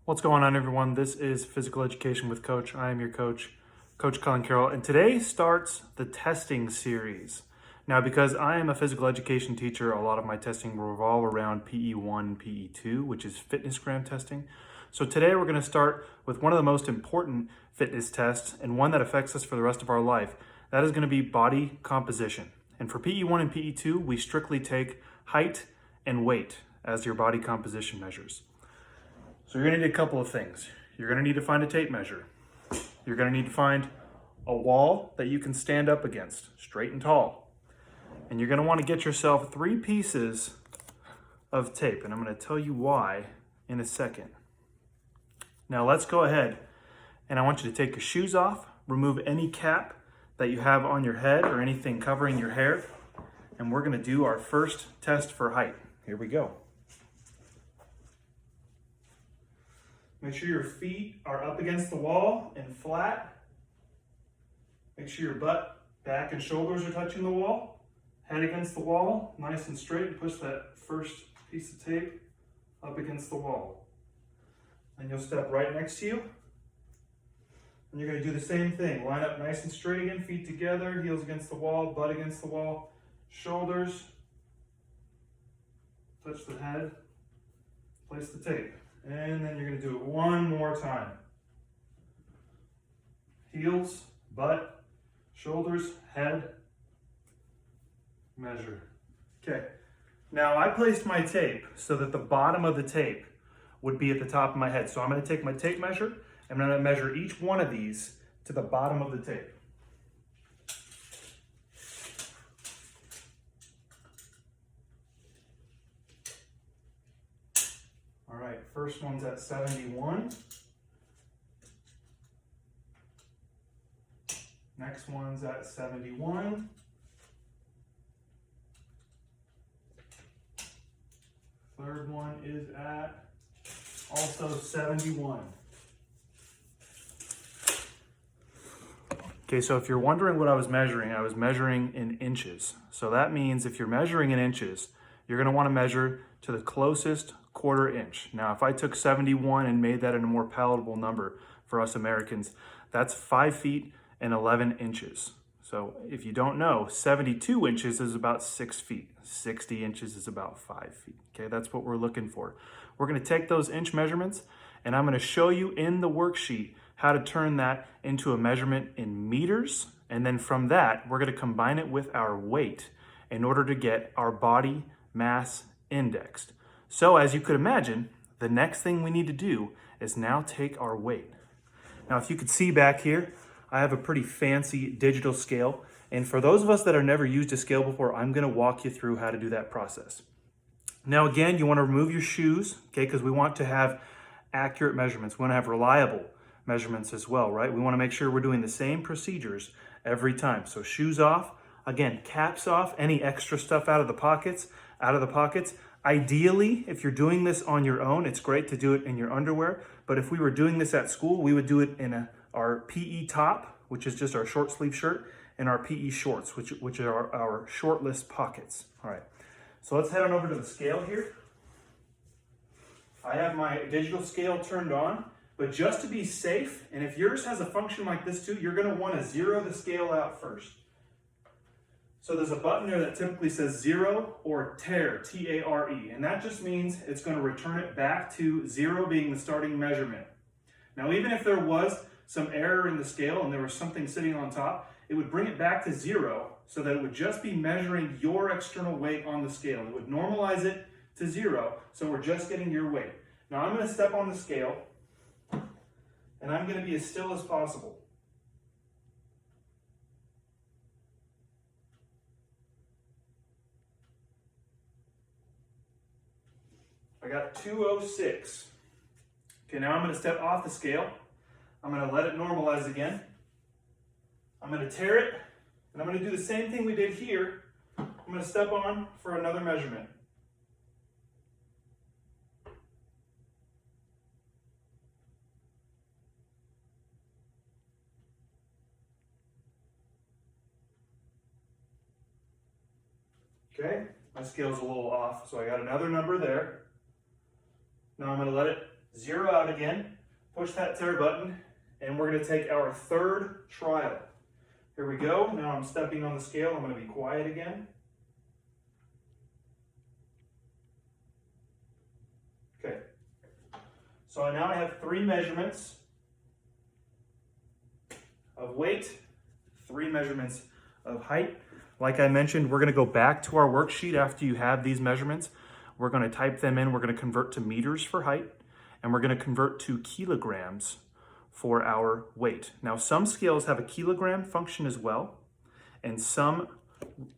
What's going on, everyone? This is Physical Education with Coach. I am your coach, Coach Colin Carroll, and today starts the testing series. Now, because I am a physical education teacher, a lot of my testing will revolve around PE1, PE2, which is fitnessgram testing. So today we're going to start with one of the most important fitness tests and one that affects us for the rest of our life. That is going to be body composition. And for PE1 and PE2, we strictly take height and weight as your body composition measures. So you're gonna need a couple of things. You're gonna need to find a tape measure. You're gonna need to find a wall that you can stand up against, straight and tall. And you're gonna wanna get yourself 3 pieces of tape, and I'm gonna tell you why in a second. Now let's go ahead, and I want you to take your shoes off, remove any cap that you have on your head or anything covering your hair, and we're gonna do our first test for height. Here we go. Make sure your feet are up against the wall and flat. Make sure your butt, back, and shoulders are touching the wall. Head against the wall, nice and straight, and push that first piece of tape up against the wall. Then you'll step right next to you. And you're going to do the same thing. Line up nice and straight again, feet together, heels against the wall, butt against the wall, shoulders. Touch the head, place the tape. And then you're going to do it one more time. Heels, butt, shoulders, head, measure. Okay. Now I placed my tape so that the bottom of the tape would be at the top of my head. So I'm going to take my tape measure and I'm going to measure each one of these to the bottom of the tape. All right, first one's at 71. Next one's at 71. Third one is at also 71. Okay, so if you're wondering what I was measuring in inches. So that means if you're measuring in inches, you're going to want to measure to the closest quarter inch. Now, if I took 71 and made that in a more palatable number for us Americans, that's 5 feet and 11 inches. So if you don't know, 72 inches is about 6 feet. 60 inches is about 5 feet. Okay, that's what we're looking for. We're going to take those inch measurements and I'm going to show you in the worksheet how to turn that into a measurement in meters. And then from that, we're going to combine it with our weight in order to get our body mass indexed. So as you could imagine, the next thing we need to do is now take our weight. Now, if you could see back here, I have a pretty fancy digital scale. And for those of us that have never used a scale before, I'm going to walk you through how to do that process. Now, again, you want to remove your shoes, okay, because we want to have accurate measurements. We want to have reliable measurements as well, right? We want to make sure we're doing the same procedures every time. So shoes off, again, caps off, any extra stuff out of the pockets. Ideally, if you're doing this on your own, it's great to do it in your underwear. But if we were doing this at school, we would do it in our PE top, which is just our short sleeve shirt, and our PE shorts, which are our shortless pockets. All right, so let's head on over to the scale here. I have my digital scale turned on, but just to be safe, and if yours has a function like this too, you're gonna wanna zero the scale out first. So there's a button there that typically says 0 or tare, T-A-R-E, and that just means it's going to return it back to 0 being the starting measurement. Now, even if there was some error in the scale and there was something sitting on top, it would bring it back to 0 so that it would just be measuring your external weight on the scale. It would normalize it to 0, so we're just getting your weight. Now, I'm going to step on the scale, and I'm going to be as still as possible. I got 206. Okay, now I'm going to step off the scale. I'm going to let it normalize again. I'm going to tare it, and I'm going to do the same thing we did here. I'm going to step on for another measurement. Okay, my scale's a little off, so I got another number there. Now I'm going to let it Zero out again, push that tare button, and we're gonna take our third trial. Here we go. Now I'm stepping on the scale. I'm gonna be quiet again. Okay. So now I have 3 measurements of weight, 3 measurements of height. Like I mentioned, we're gonna go back to our worksheet after you have these measurements. We're gonna type them in. We're gonna convert to meters for height, and we're gonna convert to kilograms for our weight. Now, some scales have a kilogram function as well, and some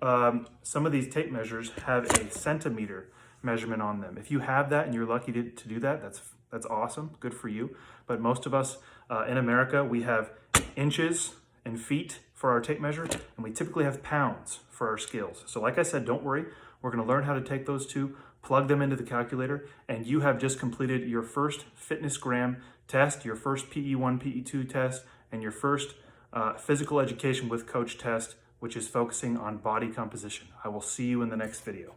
of these tape measures have a centimeter measurement on them. If you have that and you're lucky to do that, that's awesome, good for you. But most of us in America, we have inches and feet for our tape measure, and we typically have pounds for our scales. So like I said, don't worry, we're gonna learn how to take those two, plug them into the calculator, and you have just completed your first fitness gram test, your first PE1, PE2 test, and your first physical education with coach test, which is focusing on body composition. I will see you in the next video.